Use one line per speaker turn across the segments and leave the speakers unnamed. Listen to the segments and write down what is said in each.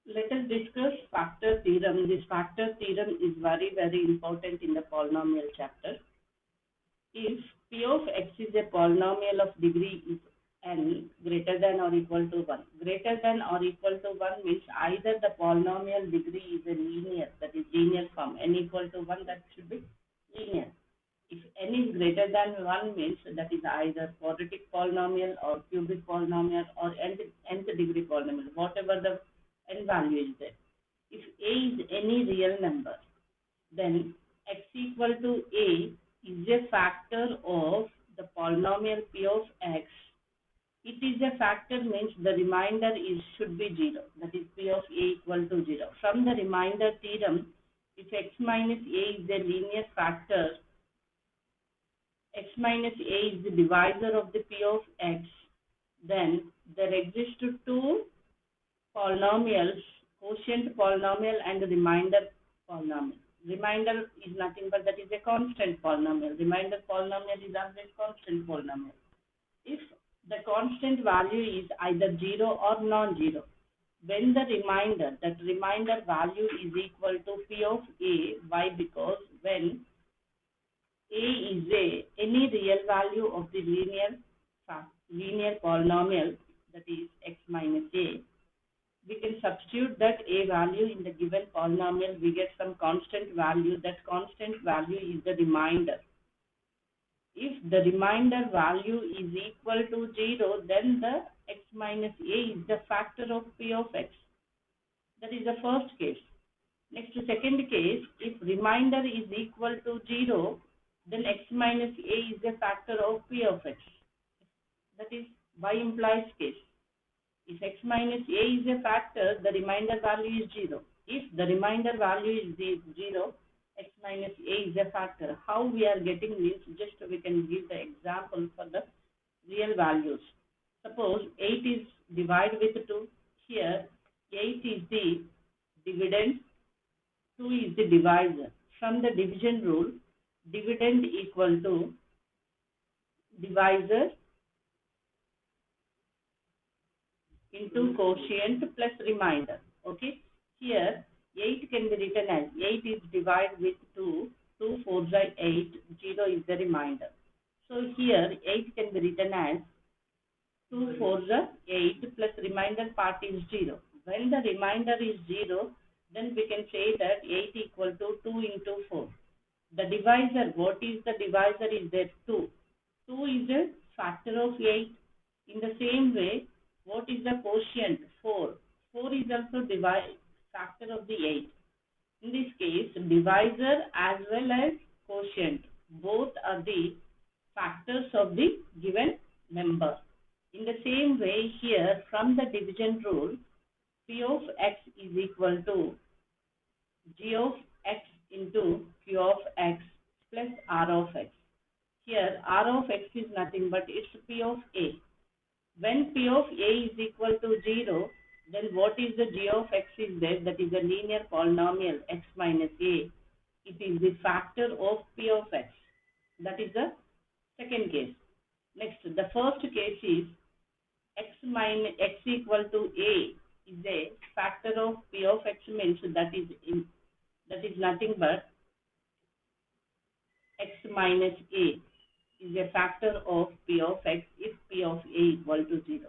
Let us discuss factor theorem. This factor theorem is very, very important in the polynomial chapter. If P of x is a polynomial of degree is n greater than or equal to 1. Greater than or equal to 1 means either the polynomial degree is a linear, that is linear form, n equal to 1, that should be linear. If n is greater than 1 means that is either quadratic polynomial or cubic polynomial or nth degree polynomial, whatever the n value is there. If a is any real number, then x equal to a is a factor of the polynomial p of x. It is a factor means the remainder should be 0, that is p of a equal to 0. From the remainder theorem, if x minus a is a linear factor, x minus a is the divisor of the p of x, then there exist two polynomials, quotient polynomial and remainder polynomial. Remainder is nothing but that is a constant polynomial. Remainder polynomial is always constant polynomial. If the constant value is either 0 or non-zero, when the remainder, that remainder value is equal to p of a. Why? Because when a is any real value of the linear polynomial, that is x minus a, we can substitute that a value in the given polynomial. We get some constant value. That constant value is the remainder. If the remainder value is equal to 0, then the x minus a is the factor of p of x. That is the first case. Next, second case, if remainder is equal to 0, then x minus a is the factor of p of x. That is by implies case. If x minus a is a factor, the remainder value is 0. If the remainder value is 0, x minus a is a factor. How we are getting this? Just we can give the example for the real values. Suppose 8 is divided with 2. Here 8 is the dividend, 2 is the divisor. From the division rule, dividend equal to divisor into quotient plus remainder. Okay. Here 8 can be written as 8 is divided with 2. 2 4s are 8. 0 is the remainder. So here 8 can be written as 2 4s are 8 plus remainder part is 0. When the remainder is 0, then we can say that 8 equal to 2 into 4. The divisor, what is the divisor is there? 2. 2 is a factor of 8. In the same way, what is the quotient? 4. 4 is also factor of the 8. In this case, divisor as well as quotient, both are the factors of the given number. In the same way, here from the division rule, p of x is equal to g of x into q of x plus r of x. Here r of x is nothing but it's p of a. When p of a is equal to 0, then what is the g of x is there? That is a linear polynomial x minus a. It is the factor of p of x. That is the second case. Next, the first case is x equal to a is a factor of p of x, means that is nothing but x minus a is a factor of p of x if p of a equal to 0.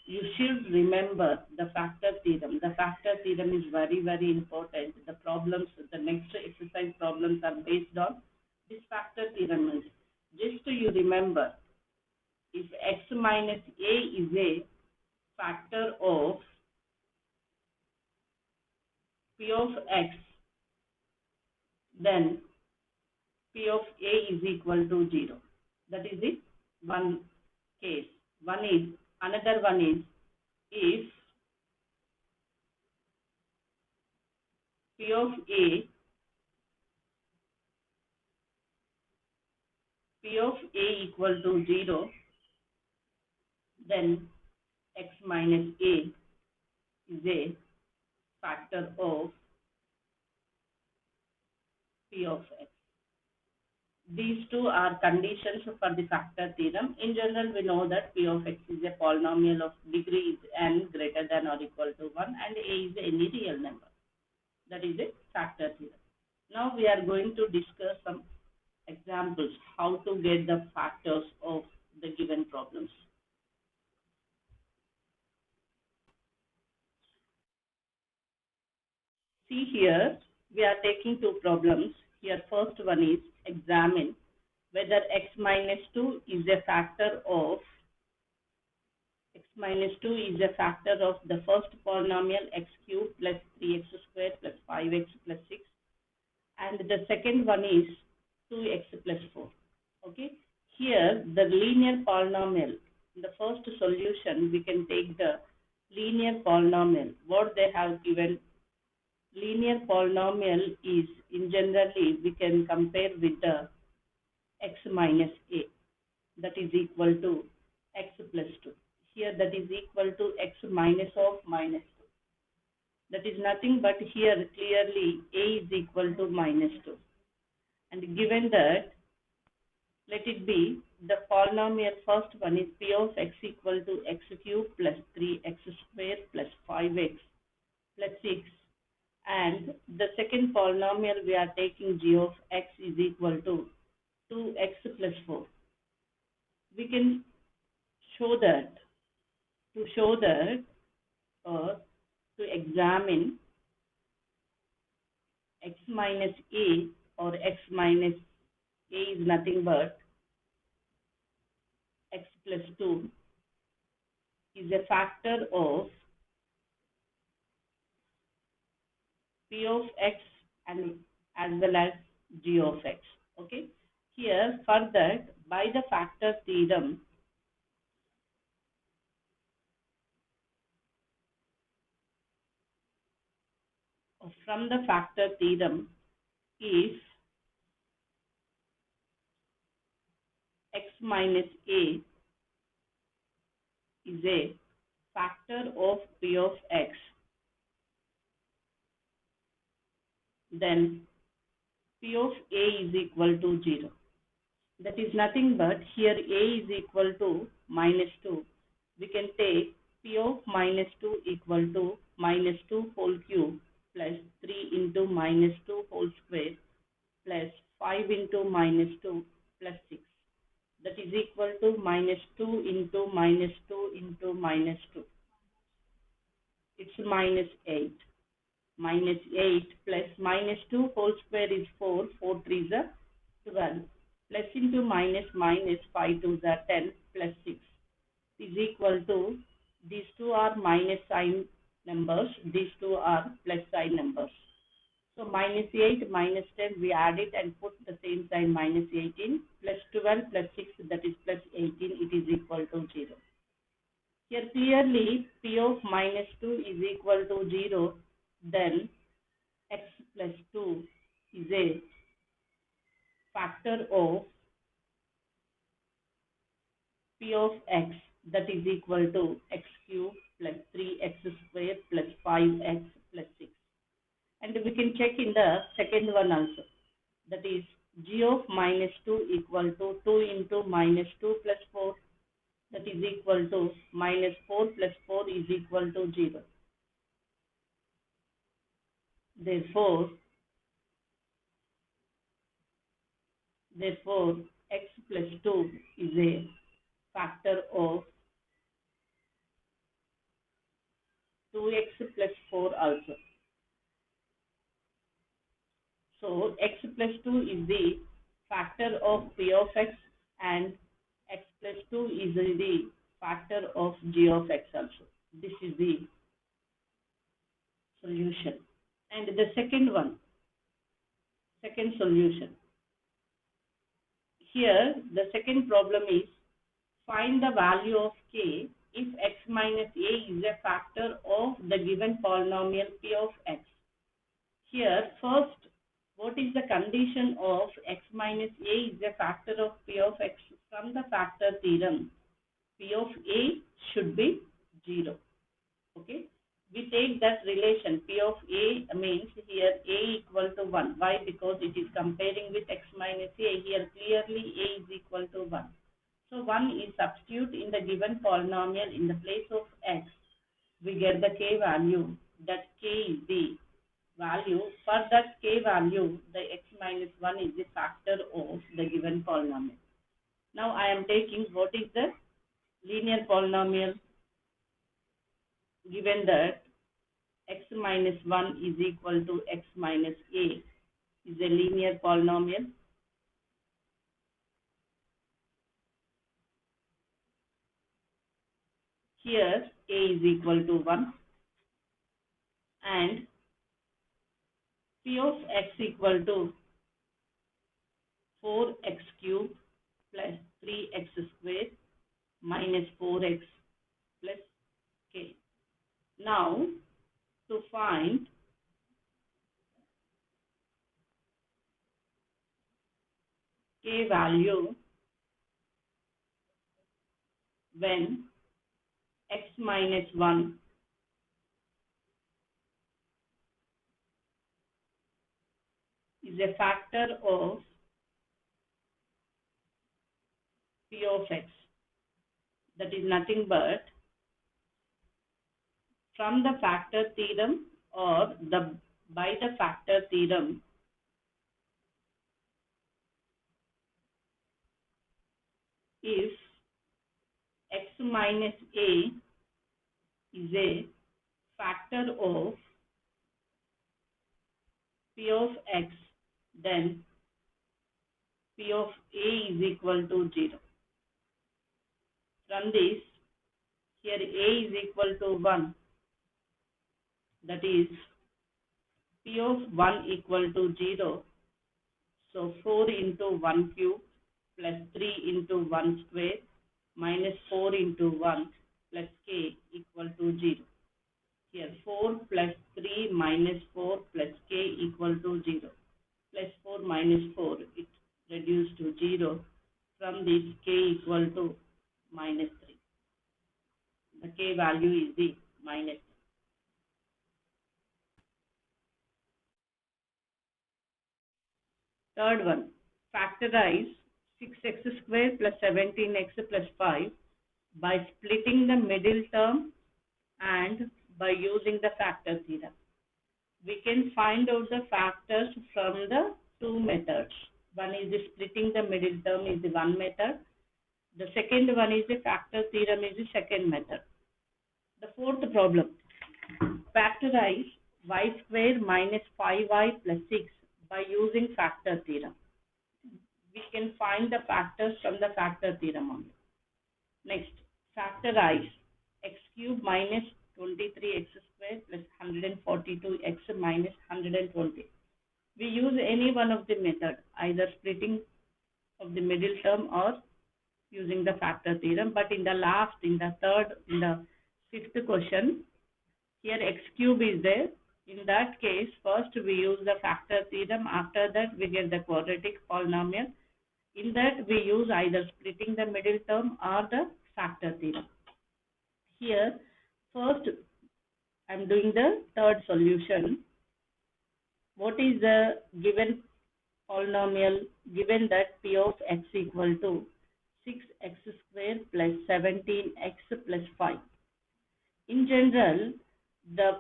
You should remember the factor theorem. The factor theorem is very, very important. The problems, the next exercise problems are based on this factor theorem. Just you remember, if x minus a is a factor of p of x, then p of a is equal to 0. That is the one case. Another one is if p of a equal to 0, then x minus a is a factor of p of x. These two are conditions for the factor theorem. In general, we know that P of x is a polynomial of degree n greater than or equal to 1 and a is any real number. That is a factor theorem. Now we are going to discuss some examples how to get the factors of the given problems. See here, we are taking two problems. Here first one is examine whether x minus 2 is a factor of x minus 2 is a factor of the first polynomial x cubed plus 3x squared plus 5x plus 6, and the second one is 2x plus 4. Okay, here the linear polynomial, in the first solution we can take the linear polynomial. What they have given, linear polynomial is, in generally we can compare with the x minus a, that is equal to x plus 2. Here that is equal to x minus of minus 2. That is nothing but here clearly a is equal to minus 2. And given that, let it be the polynomial, first one is p of x equal to x cubed plus 3x squared plus 5x plus 6, and the second polynomial we are taking g of x is equal to 2x plus 4. We can show that, to show that, or to examine x minus a, or x minus a is nothing but x plus 2 is a factor of p of x and as well as g of x. Okay, here for that, by the factor theorem, from the factor theorem, if x minus a is a factor of p of x, then p of a is equal to 0. That is nothing but here a is equal to minus 2. We can take p of minus 2 equal to minus 2 whole cube plus 3 into minus 2 whole square plus 5 into minus 2 plus 6. That is equal to minus 2 into minus 2 into minus 2. It's minus 8. Minus 8 plus minus 2 whole square is 4. 4 3s are 12. Plus into minus minus 5 2s are 10 plus 6 is equal to, these two are minus sign numbers, these two are plus sign numbers. So minus 8 minus 10 we add it and put the same sign minus 18 plus 12 plus 6, that is plus 18, it is equal to 0. Here clearly p of minus 2 is equal to 0, then x plus 2 is a factor of p of x, that is equal to x cubed plus 3x squared plus 5x plus 6. And we can check in the second one also, that is g of minus 2 equal to 2 into minus 2 plus 4, that is equal to minus 4 plus 4 is equal to 0. Therefore x plus 2 is a factor of 2x plus 4 also. So x plus 2 is the factor of p of x, and x plus 2 is the factor of g of x also. This is the solution. And the second one, second solution. Here the second problem is find the value of k if x minus a is a factor of the given polynomial p of x. Here first, what is the condition of x minus a is a factor of p of x? From the factor theorem, p of a should be 0. Okay, we take that relation P of A means here A equal to 1. Why? Because it is comparing with x minus A. Here clearly A is equal to 1. So 1 is substitute in the given polynomial in the place of x. We get the k value. That k is the value. For that k value, the x minus 1 is the factor of the given polynomial. Now I am taking what is the linear polynomial given that x minus 1 is equal to x minus a is a linear polynomial. Here a is equal to 1 and p of x equal to 4x cubed plus 3x squared minus 4x plus k. Now to find k value when x minus 1 is a factor of p of x, that is nothing but from the factor theorem or by the factor theorem, if x minus a is a factor of p of x, then p of a is equal to 0. From this, here a is equal to 1, that is p of 1 equal to 0. So 4 into 1 cube plus 3 into 1 square minus 4 into 1 plus k equal to 0. Here 4 plus 3 minus 4 plus k equal to 0. Plus 4 minus 4, it reduced to 0. From this k equal to minus 3. The k value is the minus 3. Third one, factorize 6x squared plus 17x plus 5 by splitting the middle term and by using the factor theorem. We can find out the factors from the two methods. One is the splitting the middle term is the one method. The second one is the factor theorem is the second method. The fourth problem, factorize y squared minus 5y plus 6 by using factor theorem. We can find the factors from the factor theorem only. Next, factorize x cube minus 23x squared plus 142x minus 120. We use any one of the method, either splitting of the middle term or using the factor theorem. But in the fifth question, here x cube is there. In that case, first we use the factor theorem. After that, we get the quadratic polynomial. In that, we use either splitting the middle term or the factor theorem. Here, first, I am doing the third solution. What is the given polynomial given that p of x equal to 6x squared plus 17x plus 5? In general, the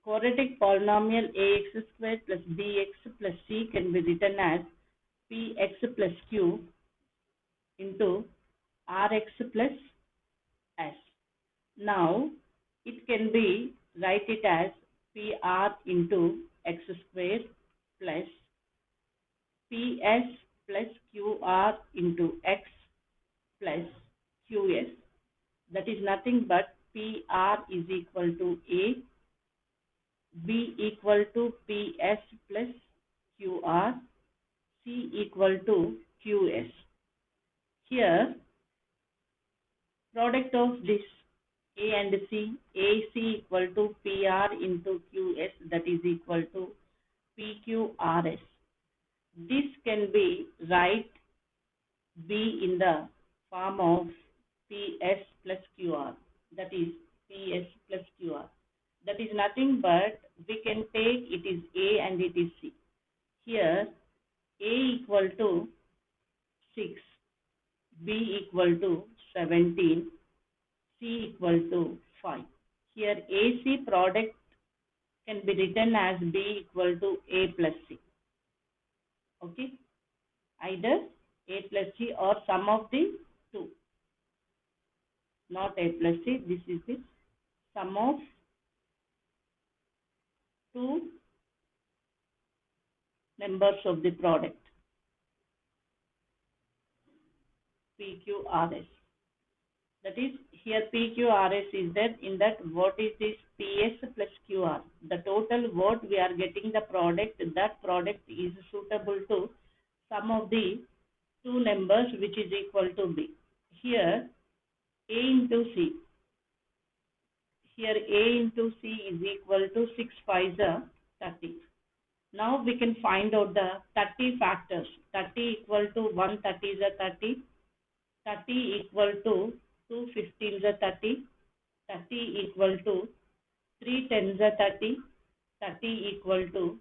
quadratic polynomial ax squared plus bx plus c can be written as px plus q into rx plus s. Now, it can be write it as pr into x squared plus ps plus qr into x plus qs. That is nothing but pr is equal to a, b equal to ps plus qr, c equal to qs. Here, product of this a and c, ac equal to pr into qs, that is equal to pqrs. This can be write b in the form of ps plus qr, that is ps plus qr. nothing but we can take it is A and it is C. Here A equal to 6, B equal to 17, C equal to 5. Here AC product can be written as B equal to A plus C. Okay, either A plus C or sum of the two, not A plus C. This is the sum of two members of the product, PQRS. That is, here PQRS is there. In that, what is this PS plus QR? The total what we are getting the product, that product is suitable to sum of the two numbers which is equal to B. Here A into C. Here A into C is equal to 6 5 30. Now we can find out the 30 factors. 30 equal to 1 30 is a 30. 30 equal to 2 15 is a 30. 30 equal to 3 10 is a 30. 30 equal to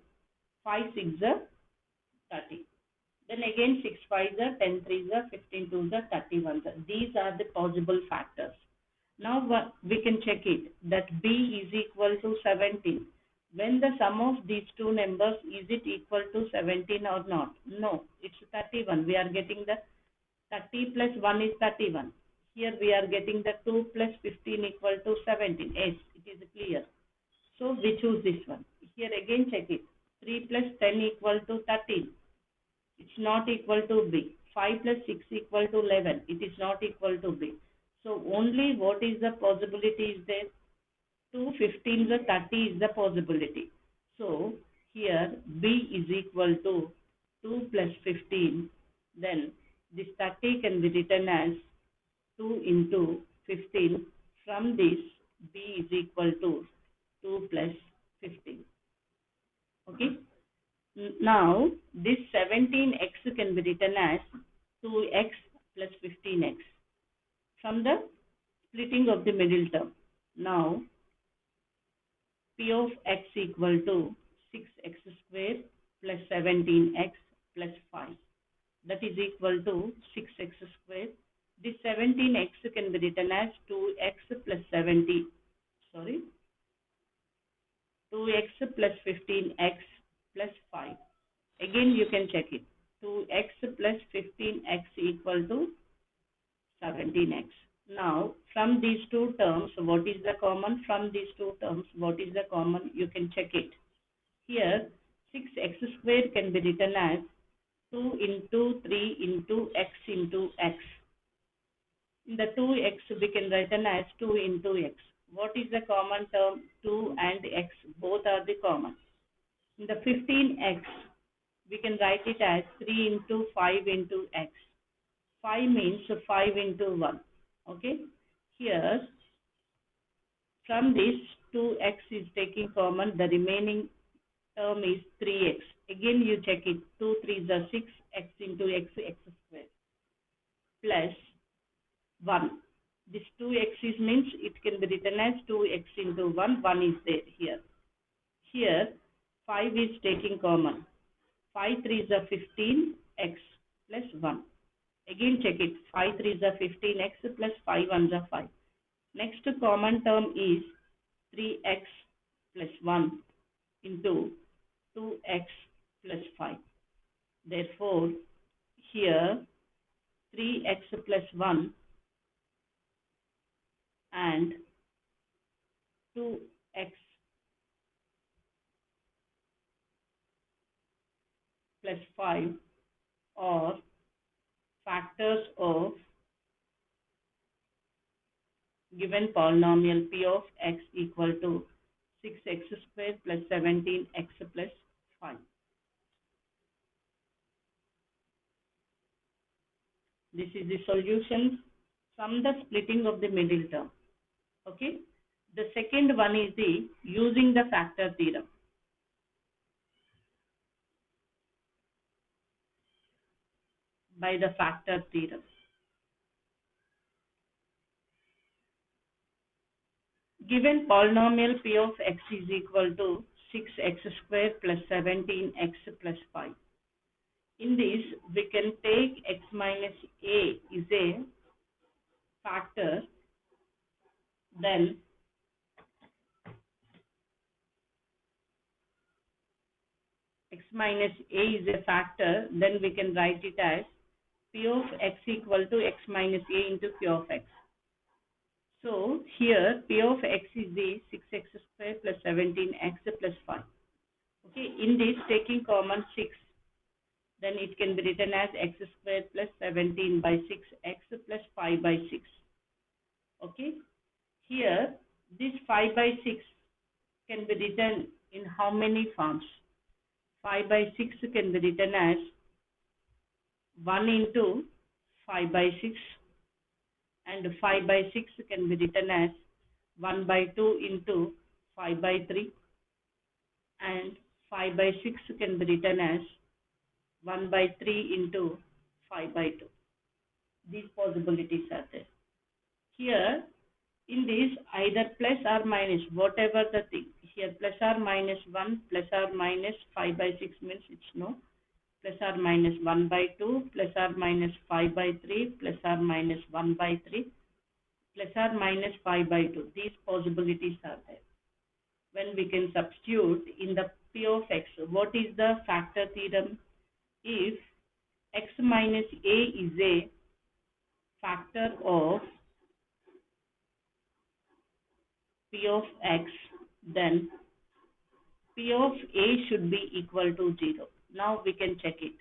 5 6 is a 30. Then again 6 5 is a 10 3 is a 15 2 is a 31. These are the possible factors. Now we can check it that B is equal to 17. When the sum of these two numbers, is it equal to 17 or not? No, it's 31. We are getting the 30 plus 1 is 31. Here we are getting the 2 plus 15 equal to 17. Yes, it is clear. So we choose this one. Here again check it. 3 plus 10 equal to 13. It's not equal to B. 5 plus 6 equal to 11. It is not equal to B. So only what is the possibility is there? 2 15 the 30 is the possibility. So here B is equal to 2 plus 15. Then this 30 can be written as 2 into 15. From this B is equal to 2 plus 15. Okay. Now this 17x can be written as 2x plus 15x from the splitting of the middle term. Now P of x equal to 6x square plus 17x plus 5. That is equal to 6x square. This 17x can be written as 2x plus 2x plus 15x plus 5. Again you can check it. 2x plus 15x equal to 17x. Now, from these two terms, what is the common? From these two terms, what is the common? You can check it. Here, 6x squared can be written as 2 into 3 into x into x. In the 2x, we can write as 2 into x. What is the common term? 2 and x, both are the common. In the 15x, we can write it as 3 into 5 into x. 5 means 5 into 1. Okay. Here, from this 2x is taking common. The remaining term is 3x. Again, you check it. 2 3s are 6. X into x, x squared. Plus 1. This 2x means it can be written as 2x into 1. 1 is there here. Here, 5 is taking common. 5 3s are 15. X plus 1. Again check it. 5 3s are 15x plus 5 1s are 5. Next common term is 3x plus 1 into 2x plus 5. Therefore, here 3x plus 1 and 2x plus 5 are factors of given polynomial P of x equal to 6x squared plus 17x plus 5. This is the solution from the splitting of the middle term. Okay. The second one is the using the factor theorem. By the factor theorem. Given polynomial p of x is equal to 6x squared plus 17x plus 5. In this, we can take x minus a is a factor, then x minus a is a factor, then we can write it as p of x equal to x minus a into q of x. So here p of x is the 6x squared plus 17x plus 5. Okay, in this taking common 6, then it can be written as x squared plus 17 by 6x plus 5 by 6. Okay, here this 5 by 6 can be written in how many forms? 5 by 6 can be written as 1 into 5 by 6, and 5 by 6 can be written as 1 by 2 into 5 by 3, and 5 by 6 can be written as 1 by 3 into 5 by 2. These possibilities are there. Here, in this, either plus or minus, whatever the thing. Here, plus or minus 1, plus or minus 5 by 6 means it's no. Plus or minus 1 by 2, plus or minus 5 by 3, plus or minus 1 by 3, plus or minus 5 by 2. These possibilities are there. When we can substitute in the p of x, what is the factor theorem? If x minus a is a factor of p of x, then p of a should be equal to 0. Now we can check it.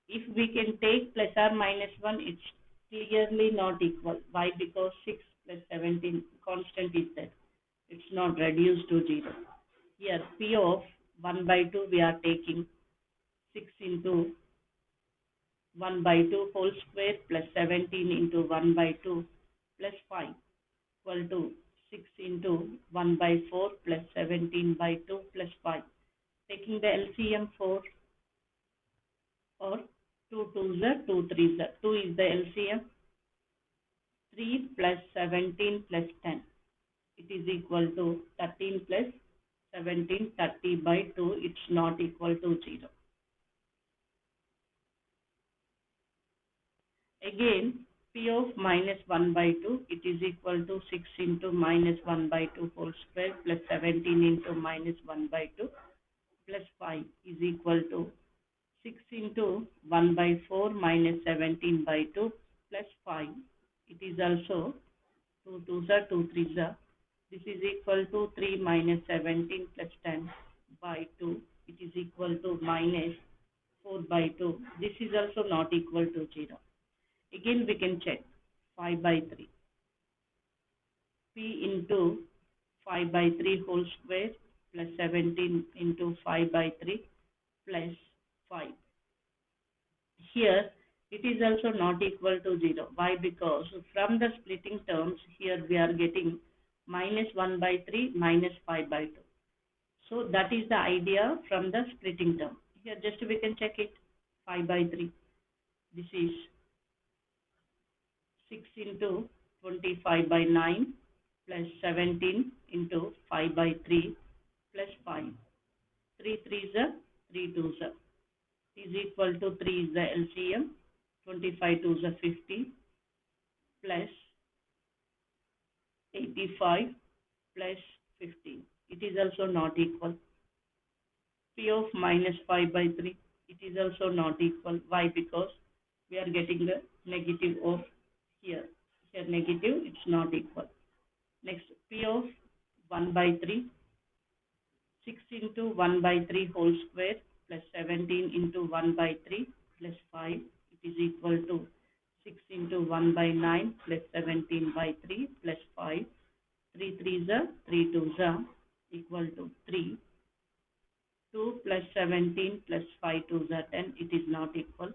If we can take plus or minus 1, it's clearly not equal. Why? Because 6 plus 17 constant is there. It's not reduced to 0. Here p of 1 by 2 we are taking 6 into 1 by 2 whole square plus 17 into 1 by 2 plus 5 equal to 6 into 1 by 4 plus 17 by 2 plus 5. Taking the LCM 4 or 2 2s are 2 3s are 2 is the LCM. 3 plus 17 plus 10. It is equal to 13 plus 17, 30 by 2. It's not equal to 0. Again, p of minus 1 by 2, it is equal to 6 into minus 1 by 2 whole square plus 17 into minus 1 by 2 plus 5 is equal to 6 into 1 by 4 minus 17 by 2 plus 5. It is also 2 2s are 2 3s are. This is equal to 3 minus 17 plus 10 by 2. It is equal to minus 4 by 2. This is also not equal to 0. Again we can check 5 by 3. P into 5 by 3 whole square plus 17 into 5 by 3 plus 5. Here it is also not equal to 0. Why? Because from the splitting terms here we are getting minus 1 by 3 minus 5 by 2. So that is the idea from the splitting term. Here just we can check it. 5 by 3. This is 6 into 25 by 9 plus 17 into 5 by 3 plus 5. 3 3s are 3 2s are is equal to 3 is the LCM. 25 2s are 50 plus 85 plus 15. It is also not equal. P of minus 5 by 3. It is also not equal. Why? Because we are getting the negative of here. Here negative, it's not equal. Next, P of 1 by 3. 6 into 1 by 3 whole square plus 17 into 1 by 3 plus 5. It is equal to 6 into 1 by 9 plus 17 by 3 plus 5. 3 3s are 3 2s are equal to 3. 2 plus 17 plus 5 2s are 10. It is not equal.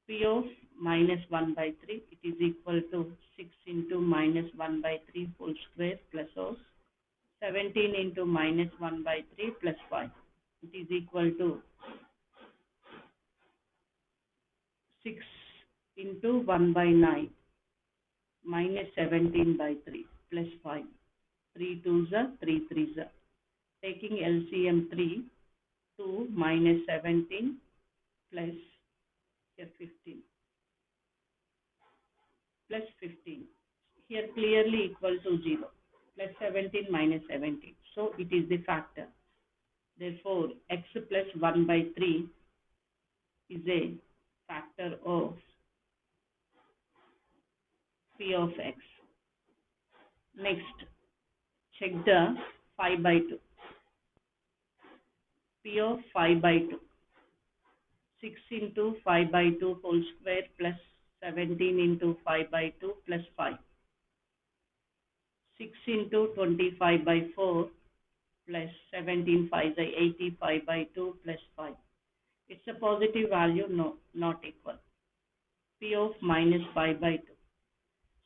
P of minus 1 by 3. It is equal to 6 into minus 1 by 3 whole square plus of 17 into minus 1 by 3 plus 5. It is equal to 6 into 1 by 9 minus 17 by 3 plus 5. 3 3 3s. Taking LCM 3, 2 minus 17 plus here 15 plus 15. Here clearly equal to 0. Plus 17 minus 17. So it is the factor. Therefore, x plus 1 by 3 is a factor of p of x. Next, check the 5 by 2. P of 5 by 2. 6 into 5 by 2 whole square plus 17 into 5 by 2 plus 5. 6 into 25 by 4 plus 17 5 by 85 by 2 plus 5. It's a positive value, no, not equal. P of minus 5 by 2.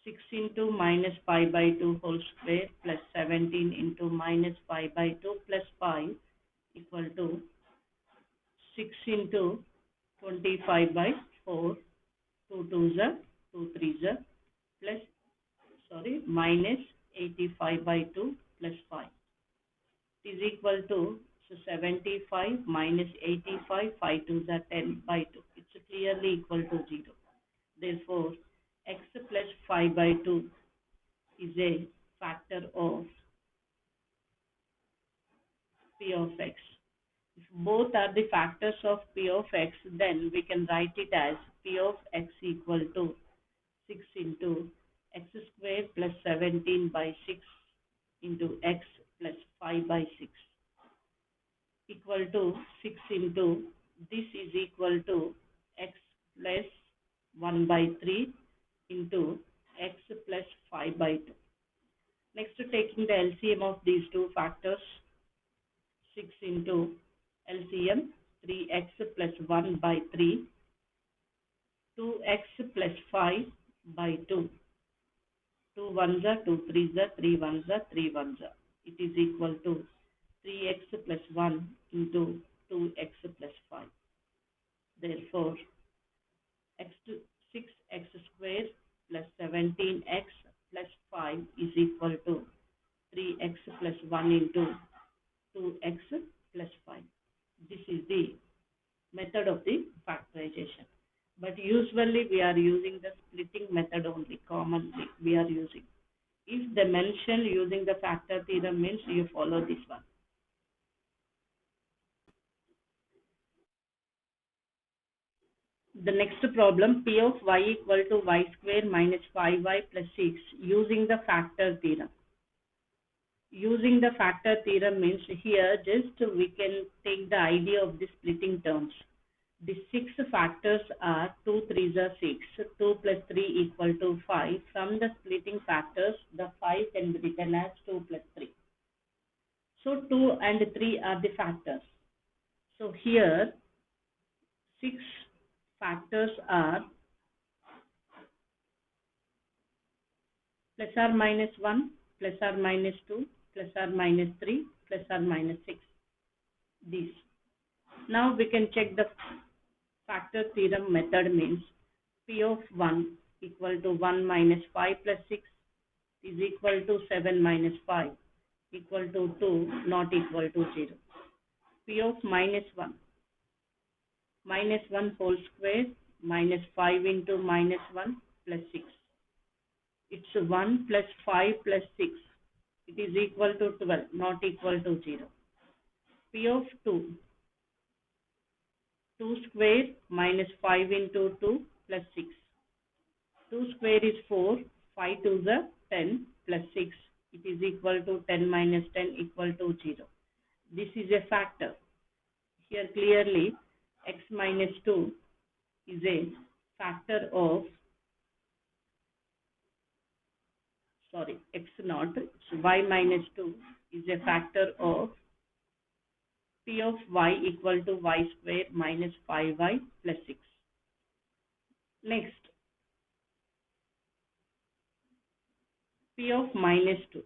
6 into minus 5 by 2 whole square plus 17 into minus 5 by 2 plus 5 equal to 6 into 25 by 4, 2 2s are 2 3s are plus minus 85 by 2 plus 5 is equal to 75 minus 85, 5 2s are 10 by 2. It's clearly equal to 0. Therefore, x plus 5 by 2 is a factor of p of x. If both are the factors of p of x, then we can write it as p of x equal to 6 into x square plus 17 by 6 into x plus 5 by 6 equal to 6 into this is equal to x plus 1 by 3 into x plus 5 by 2. Next, taking the LCM of these two factors, 6 into LCM 3x plus 1 by 3, 2x plus 5 by 2. 2 1s are 2 3s are 3 1s are 3 1s are. It is equal to 3x plus 1 into 2x plus 5. Therefore, x to 6x square plus 17x plus 5 is equal to 3x plus 1 into 2x plus 5. This is the method of the factorization. But usually we are using the splitting method only, commonly we are using. If they mention using the factor theorem means you follow this one. The next problem, P of y equal to y square minus 5y plus 6 using the factor theorem. Using the factor theorem means here just we can take the idea of the splitting terms. The 6 factors are 2 3s are 6, 2 plus 3 equal to 5. From the splitting factors, the 5 can be written as 2 plus 3. So 2 and 3 are the factors. So here 6 factors are plus or minus 1, plus or minus 2, plus or minus 3, plus or minus 6. These. Now we can check the factor theorem method means P of 1 equal to 1 minus 5 plus 6 is equal to 7 minus 5 equal to 2 not equal to 0. P of minus 1 whole square minus 5 into minus 1 plus 6. It's 1 plus 5 plus 6. It is equal to 12, not equal to 0. P of 2 square minus 5 into 2 plus 6. 2 square is 4, 5 2s are 10 plus 6. It is equal to 10 minus 10 equal to 0. This is a factor. Here clearly x minus 2 is a factor of, x naught, so y minus 2 is a factor of P of y equal to y square minus 5y plus 6. Next, P of minus 2.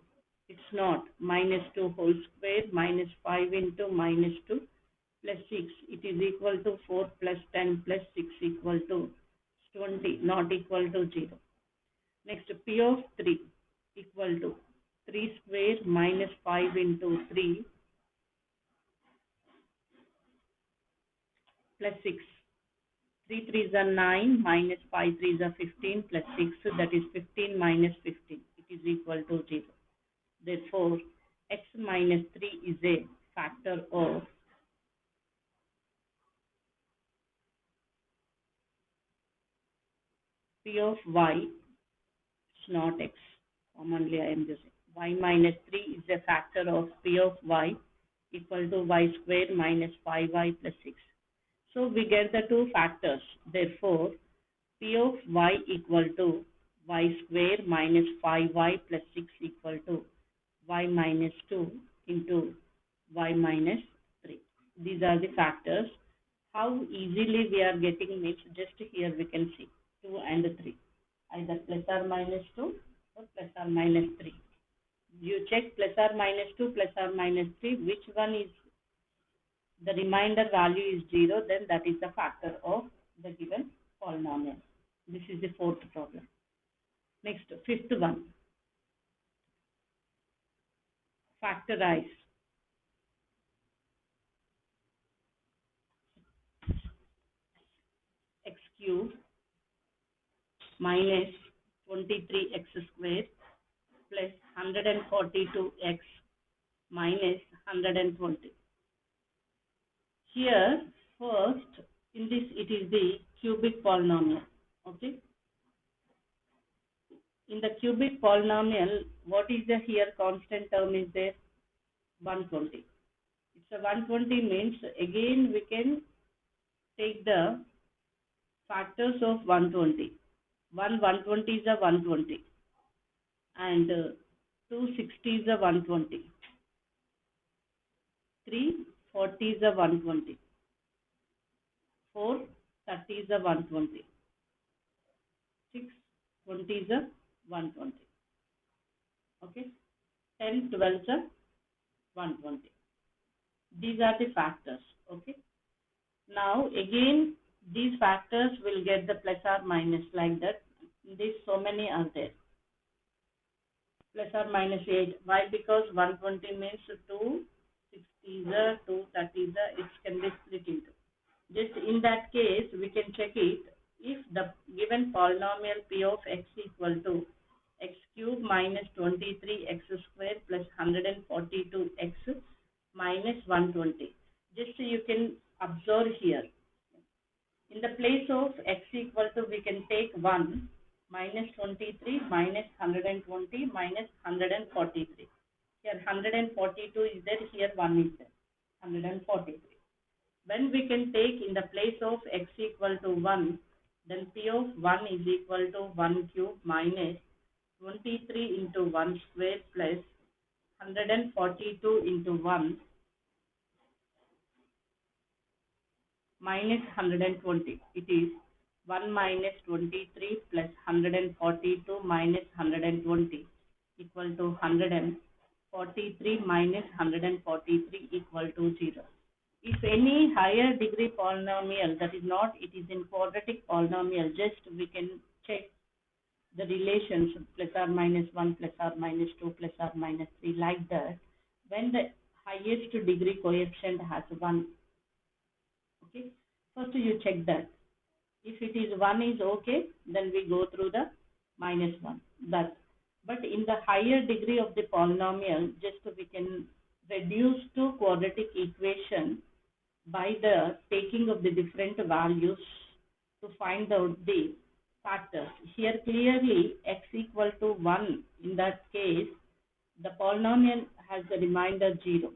It's not minus 2 whole square minus 5 into minus 2 plus 6. It is equal to 4 plus 10 plus 6 equal to 20, not equal to 0. Next, P of 3 equal to 3 square minus 5 into 3 plus 6. 3 3s are 9 minus 5 3s are 15 plus 6, so that is 15 minus 15. It is equal to 0. Therefore, x minus 3 is a factor of p of y. It's not x. Commonly, I am using y minus 3 is a factor of p of y equal to y square minus 5y plus 6. So we get the two factors. Therefore, p of y equal to y square minus 5y plus 6 equal to y minus 2 into y minus 3. These are the factors. How easily we are getting means just here we can see 2 and 3. Either plus or minus 2 or plus or minus 3. You check plus or minus 2, plus or minus 3, which one is the remainder value is 0, then that is the factor of the given polynomial. This is the fourth problem. Next, fifth one. Factorize x cube minus 23x squared plus 142x minus 120. Here, first, in this it is the cubic polynomial. Okay. In the cubic polynomial, what is the here constant term is there? 120. It's a 120 means again we can take the factors of 120. 120 is a 120 and 260 is a 120. 340 is a 120. 430 is a 120. 620 is a 120. Okay. 10, 12 is a 120. These are the factors. Okay. Now again these factors will get the plus or minus like that. These so many are there. Plus or minus 8. Why? Because 120 means 260 is a 230 is a, it can be split into. Just in that case we can check it. If the given polynomial p of x equal to x cube minus 23x square plus 142x minus 120. Just you can observe here. In the place of x equal to, we can take 1 minus 23 minus 120 minus 143. Here 142 is there, here 1 is there, 143. When we can take in the place of x equal to 1, then p of 1 is equal to 1 cube minus 23 into 1 square plus 142 into 1 minus 120. It is 1 minus 23 plus 142 minus 120 equal to 143 minus 143 equal to 0. If any higher degree polynomial, that is not, it is in quadratic polynomial, just we can check the relations plus or minus 1, plus or minus 2, plus or minus 3, like that. When the highest degree coefficient has 1, okay, first you check that. If it is 1 is okay, then we go through the minus 1. That. But in the higher degree of the polynomial, just we can reduce to quadratic equation by the taking of the different values to find out the factors. Here clearly x equal to 1. In that case, the polynomial has the remainder 0.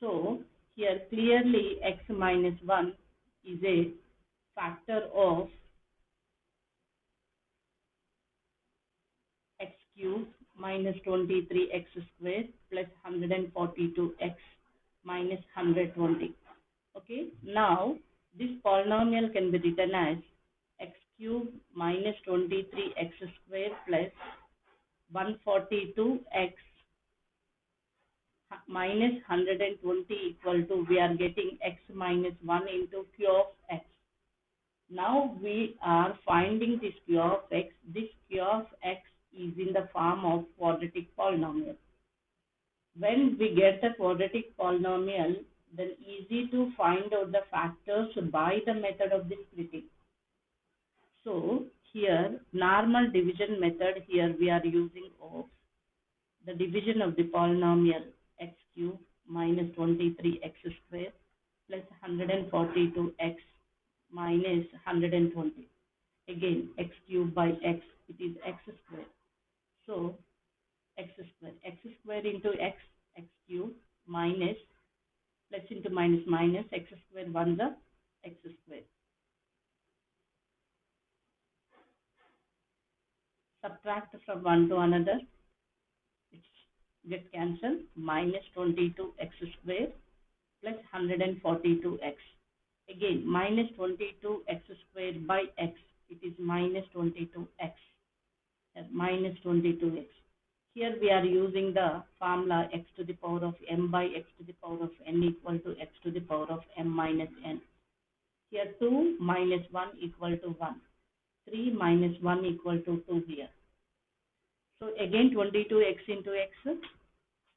So here clearly x minus 1 is a factor of x cube minus 23x squared plus 142x minus 120. Okay, now this polynomial can be written as x cube minus 23x squared plus 142x minus 120 equal to, we are getting x minus 1 into q of x. Now we are finding this q of x. This q of x is in the form of quadratic polynomial. When we get the quadratic polynomial, then easy to find out the factors by the method of the splitting. So here normal division method, here we are using of the division of the polynomial x cube minus 23x square plus 142x minus 120. Again x cube by x, it is x square. So x square into x cube minus plus into minus x square 1 the x square. Subtract from one to another, it get cancelled. Minus 22x square plus 142x. Again minus 22x square by x, it is minus 22x. Minus 22x. Here we are using the formula x to the power of m by x to the power of n equal to x to the power of m minus n. Here 2 minus 1 equal to 1. 3 minus 1 equal to 2 here. So again 22x into x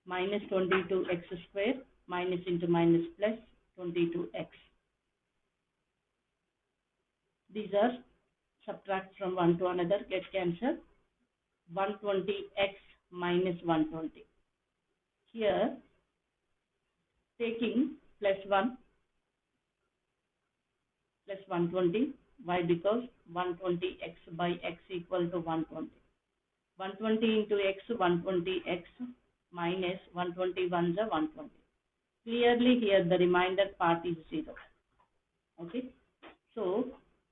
minus 22x square minus into minus plus 22x. These are subtract from one to another, get cancelled. 120x minus 120. Here taking plus 1 plus 120. Why? Because 120x by x equal to 120. 120 into x, 120x minus 121 is 120. Clearly here the remainder part is 0. Okay. So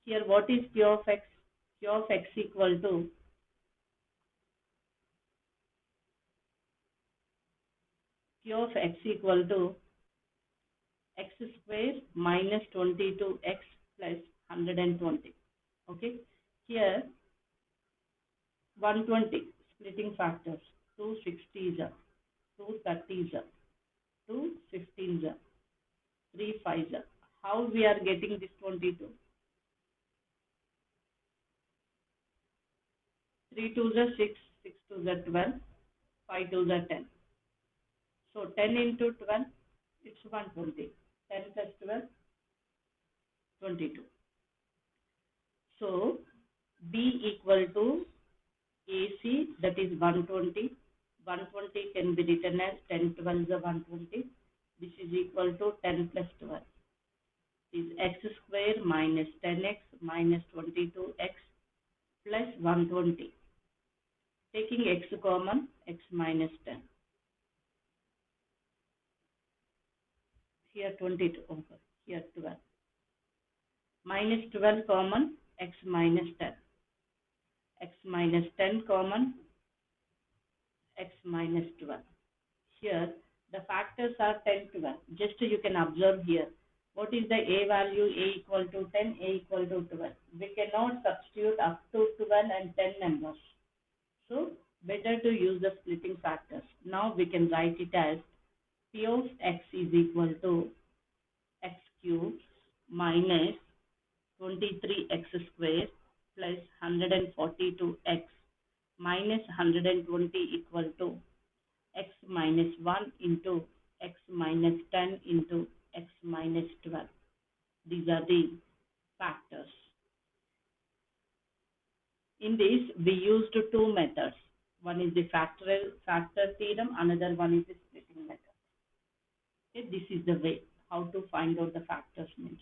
here what is q of x? Q of x equal to x square minus 22x plus 120. Okay. Here 120 splitting factors. 2 60s, 2 30s, 2 15s, 3 5s. How we are getting this 22? 3 2s are 6, 6 2s are 12, 5 2s are 10. So 10 into 12, it's 120. 10 plus 12, 22. So B equal to AC, that is 120. 120 can be written as 10 12 is 120. This is equal to 10 plus 12. Is x square minus 10x minus 22x plus 120. Taking x common, x minus 10. Here 22 over, here 12. Minus 12 common, x minus 10. X minus 10 common, x minus 12. Here the factors are 10 12. Just you can observe here. What is the a value? A equal to 10, a equal to 12. We cannot substitute up to 12 and 10 numbers. So better to use the splitting factors. Now we can write it as P of x is equal to x cubed minus 23x square plus 142x minus 120 equal to x minus 1 into x minus 10 into x minus 12. These are the factors. In this, we used two methods. One is the factor theorem, another one is the splitting method. Okay, this is the way how to find out the factors means.